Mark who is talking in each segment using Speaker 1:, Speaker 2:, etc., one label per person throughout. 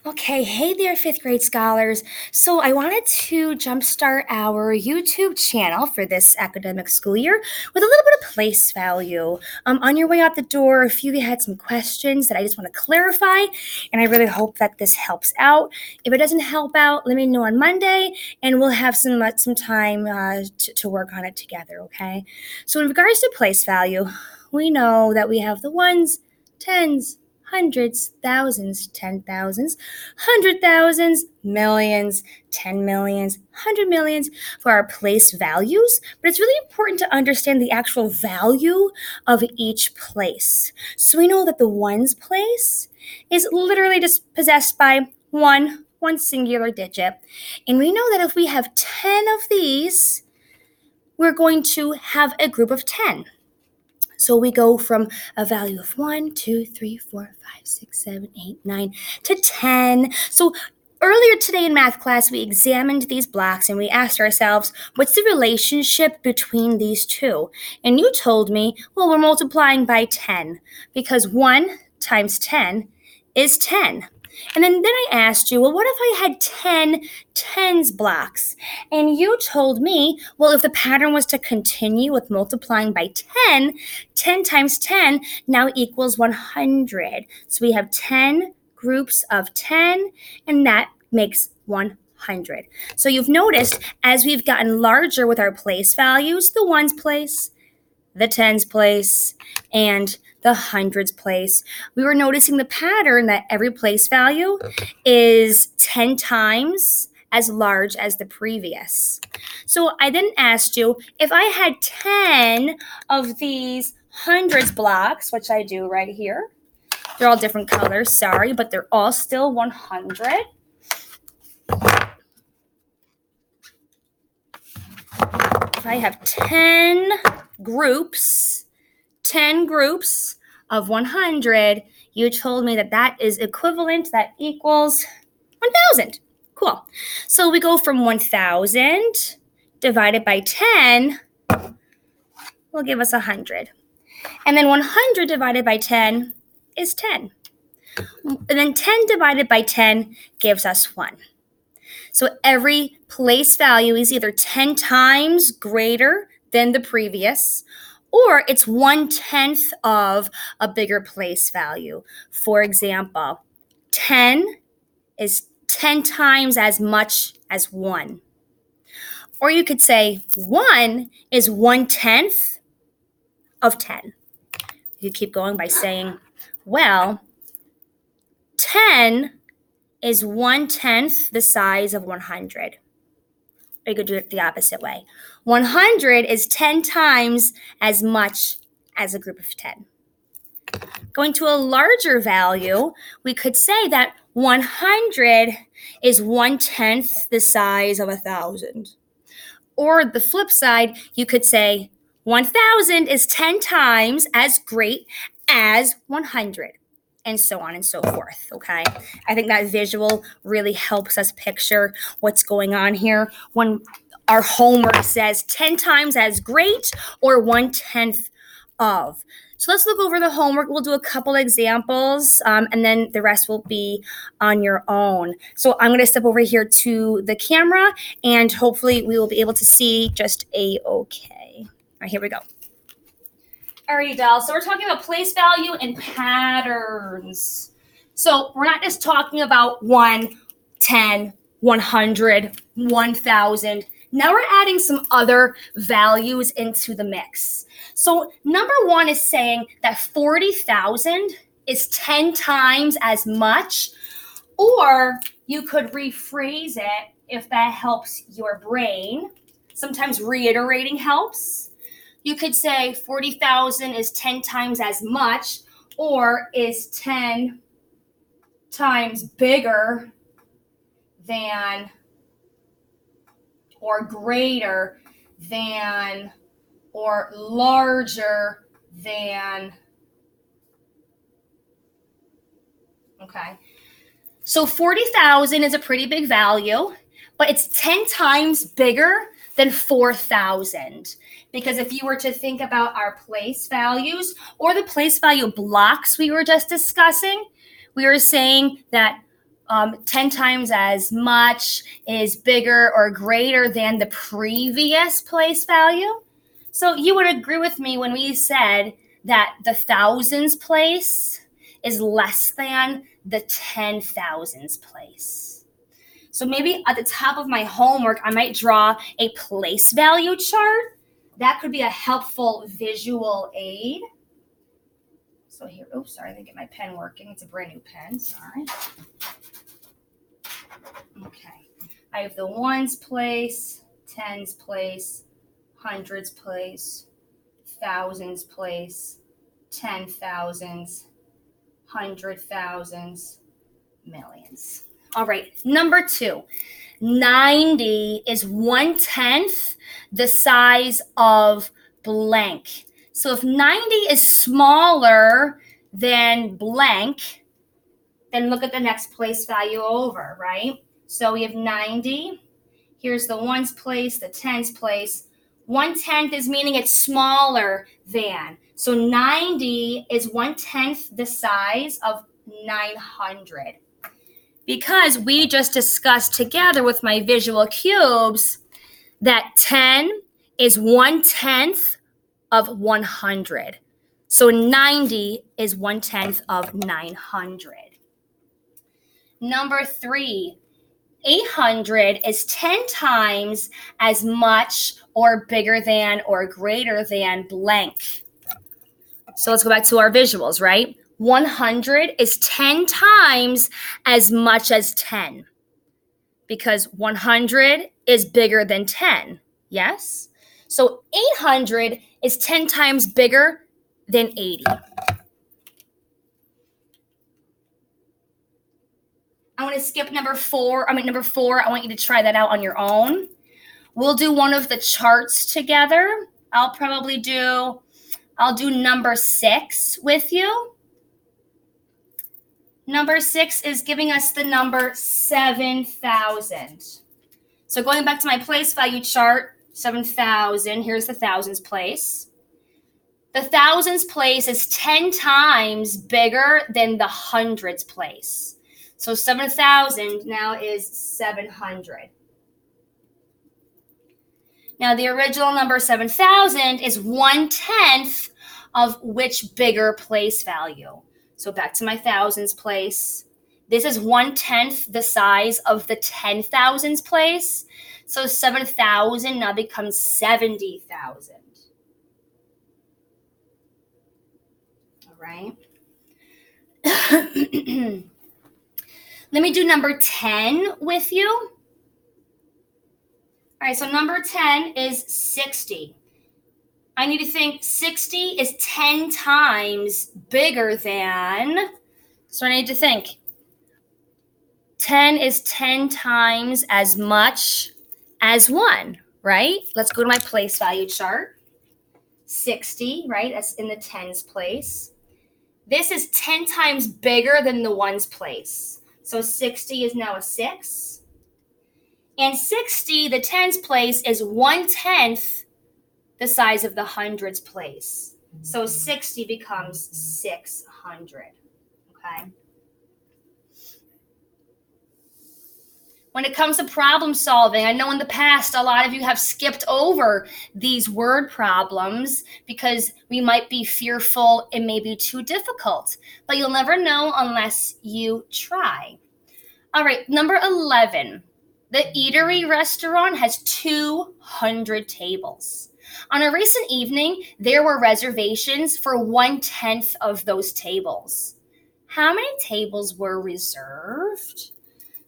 Speaker 1: Okay, hey there, fifth grade scholars. So I wanted to jumpstart our YouTube channel for this academic school year with a little bit of place value. On your way out the door, a few of you had some questions that I just want to clarify, and I really hope that this helps out. If it doesn't help out, let me know on Monday, and we'll have some time to work on it together, okay? So in regards to place value, we know that we have the ones, tens, hundreds, thousands, 10,000s, 100,000s, millions, 10 millions, 100 millions for our place values, but it's really important to understand the actual value of each place. So we know that the ones place is literally just possessed by one singular digit. And we know that if we have 10 of these, we're going to have a group of 10. So we go from a value of 1, 2, 3, 4, 5, 6, 7, 8, 9 to 10. So earlier today in math class, we examined these blocks and we asked ourselves, what's the relationship between these two? And you told me, well, we're multiplying by 10 because 1 times 10 is 10. And then I asked you, well, what if I had 10 tens blocks? And you told me, well, if the pattern was to continue with multiplying by 10, 10 times 10 now equals 100. So we have 10 groups of 10, and that makes 100. So you've noticed as we've gotten larger with our place values, the ones place, the tens place, and the hundreds place, we were noticing the pattern that every place value is 10 times as large as the previous. So I then asked you, if I had 10 of these hundreds blocks, which I do right here, they're all different colors, sorry, but they're all still 100. If I have 10 groups of 100, you told me that that is equivalent, that equals 1,000. Cool. So we go from 1,000 divided by 10 will give us 100. And then 100 divided by 10 is 10. And then 10 divided by 10 gives us 1. So every place value is either 10 times greater than the previous, or it's 1/10 of a bigger place value. For example, 10 is 10 times as much as 1. Or you could say 1 is 1/10 of 10. You could keep going by saying, well, 10 is 1/10 the size of 100. Or you could do it the opposite way. 100 is 10 times as much as a group of 10. Going to a larger value, we could say that 100 is 1/10 the size of 1,000. Or the flip side, you could say 1,000 is 10 times as great as 100. And so on and so forth, okay? I think that visual really helps us picture what's going on here when our homework says 10 times as great or 1/10 of. So let's look over the homework. We'll do a couple examples, and then the rest will be on your own. So I'm going to step over here to the camera, and hopefully we will be able to see just a-okay. All right, here we go. Alrighty, dolls. So we're talking about place value and patterns. So we're not just talking about 1, 10, 100, 1,000. Now we're adding some other values into the mix. So number 1 is saying that 40,000 is 10 times as much, or you could rephrase it if that helps your brain. Sometimes reiterating helps. You could say 40,000 is 10 times as much, or is 10 times bigger than, or greater than, or larger than. Okay. So 40,000 is a pretty big value, but it's 10 times bigger than 4,000. Because if you were to think about our place values or the place value blocks we were just discussing, we were saying that 10 times as much is bigger or greater than the previous place value. So you would agree with me when we said that the thousands place is less than the 10,000s place. So maybe at the top of my homework, I might draw a place value chart. That could be a helpful visual aid. So here, oops, sorry, I didn't get my pen working. It's a brand new pen, sorry. Okay, I have the ones place, tens place, hundreds place, thousands place, 10,000s, 100,000s, millions. All right, number 2, 90 is 1/10 the size of blank. So if 90 is smaller than blank, then look at the next place value over, right? So we have 90. Here's the ones place, the tens place. 1/10 is meaning it's smaller than. So 90 is 1/10 the size of 900. Because we just discussed together with my visual cubes that 10 is 1/10 of 100. So 90 is 1/10 of 900. Number 3, 800 is 10 times as much or bigger than or greater than blank. So let's go back to our visuals, right? 100 is 10 times as much as 10 because 100 is bigger than 10, yes? So 800 is 10 times bigger than 80. I want to skip number 4. I want you to try that out on your own. We'll do one of the charts together. I'll do number 6 with you. Number 6 is giving us the number 7,000. So going back to my place value chart, 7,000, here's the thousands place. The thousands place is 10 times bigger than the hundreds place. So 7,000 now is 700. Now the original number 7,000 is 1/10 of which bigger place value. So back to my thousands place. This is 1/10 the size of the 10,000s place. So 7,000 now becomes 70,000. All right. Let me do number 10 with you. All right, so number 10 is 60. I need to think 60 is 10 times bigger than, so I need to think 10 is 10 times as much as 1, right? Let's go to my place value chart. 60, right? That's in the tens place. This is 10 times bigger than the ones place. So 60 is now a 6. And 60, the tens place, is 1/10 the size of the hundreds place. So 60 becomes 600, okay? When it comes to problem solving, I know in the past a lot of you have skipped over these word problems because we might be fearful it may be too difficult, but you'll never know unless you try. All right, number 11. The eatery restaurant has 200 tables. On a recent evening, there were reservations for 1/10 of those tables. How many tables were reserved?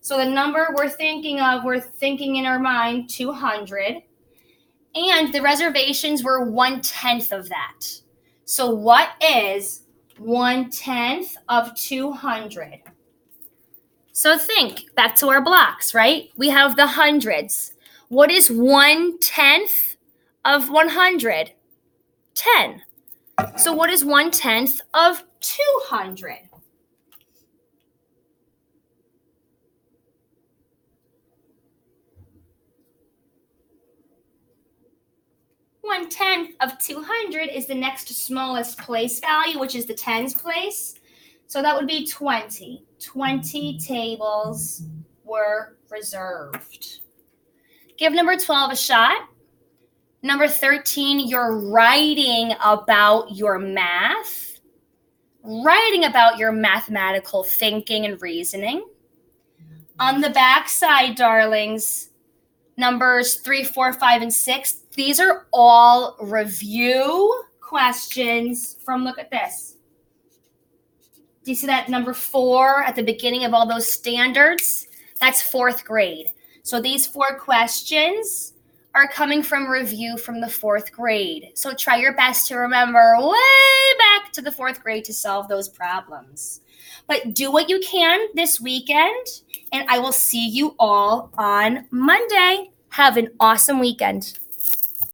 Speaker 1: So the number we're thinking in our mind 200, and the reservations were 1/10 of that. So what is 1/10 of 200? So think back to our blocks, right? We have the hundreds. What is 1/10 of 100? 10. So what is 1/10 of 200? 1/10 of 200 is the next smallest place value, which is the tens place. So that would be 20. 20 tables were reserved. Give number 12 a shot. Number 13, you're writing about your math, writing about your mathematical thinking and reasoning. On the back side, darlings, numbers 3, 4, 5, and 6, these are all review questions from, look at this. Do you see that number 4 at the beginning of all those standards? That's 4th grade. So these 4 questions are coming from review from the 4th grade. So try your best to remember way back to the 4th grade to solve those problems. But do what you can this weekend, and I will see you all on Monday. Have an awesome weekend.